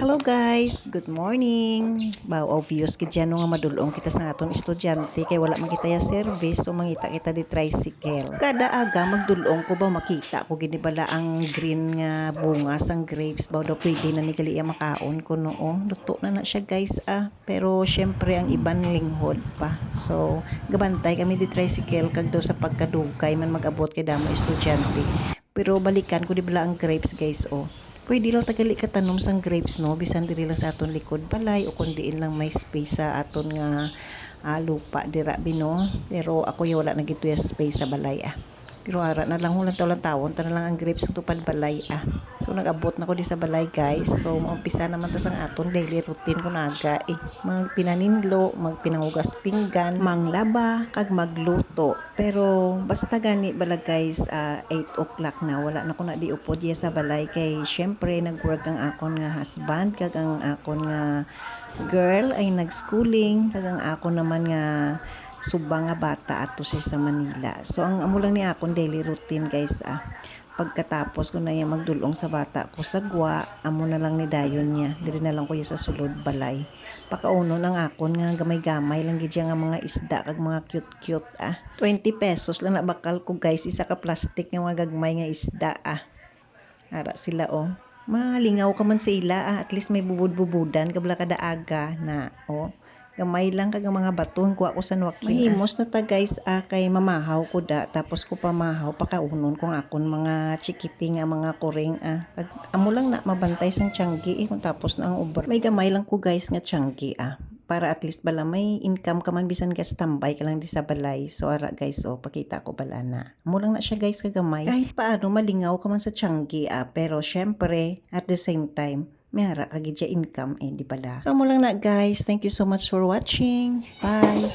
Hello guys, good morning. Bao obvious gid yan nga madulong kita sa aton estudyante kay wala man kita ya service o mangita kita di tricycle. Kada aga magdulong ko ba makita ko gini bala ang green nga bunga sang grapes ba daw pwede na ni gali makaon ko noo. Luto na siya guys pero syempre ang iban linghod pa. So gabantay kami di tricycle kag daw sa pagkadugay man magabot kay damo estudyante. Pero balikan ko di bala ang grapes guys pwede lang tagali katanom sang grapes no bisan diri lang sa aton likod balay o kundiin lang may space sa aton nga lupa dira bino pero ako wala na gito space sa balay pero ara na lang hulang tawon ta na lang ang grapes ng tupad balay so nagabot na ko di sa balay guys so maumpisa naman ta sang aton daily routine ko naga magpinaninlo magpinangugas pinggan manglaba kag magluto pero basta gani bala guys 8 o'clock na wala na ko na di upod sa balay kay syempre nagwork ang akon nga husband kag ang akon nga girl ay nagschooling kag ang akon naman nga subang nga bata ato siya sa Manila. So ang amo lang ni akon daily routine guys pagkatapos ko na yung magdulong sa bata ko sa gwa, amo na lang ni dayon niya. Diri na lang ko sa sulod balay. Pakauno ng akon nga gamay-gamay lang gid nga mga isda kag mga cute-cute 20 pesos lang nabakal ko guys isa ka plastic nga mga gagmay nga isda Ara sila malingaw ka man sa ila at least may bubud-bubudan kabla kada aga na gamay lang kag mga bato kuha ko sa nuwakin mahimos na ta guys kay mamahaw ko tapos ko pamahaw pakaunon kung akon mga chikiti nga mga kuring kag amo lang na mabantay sang tianggi kung tapos na ang uber may gamay lang ko guys nga tianggi para at least bala may income ka man bisan gas tambay ka lang di sa balay so ara guys pakita ko bala na amo lang na siya guys kagamay kahit paano malingaw ka man sa tianggi pero syempre at the same time may hara kagid income di bala so amo lang na guys, thank you so much for watching, bye.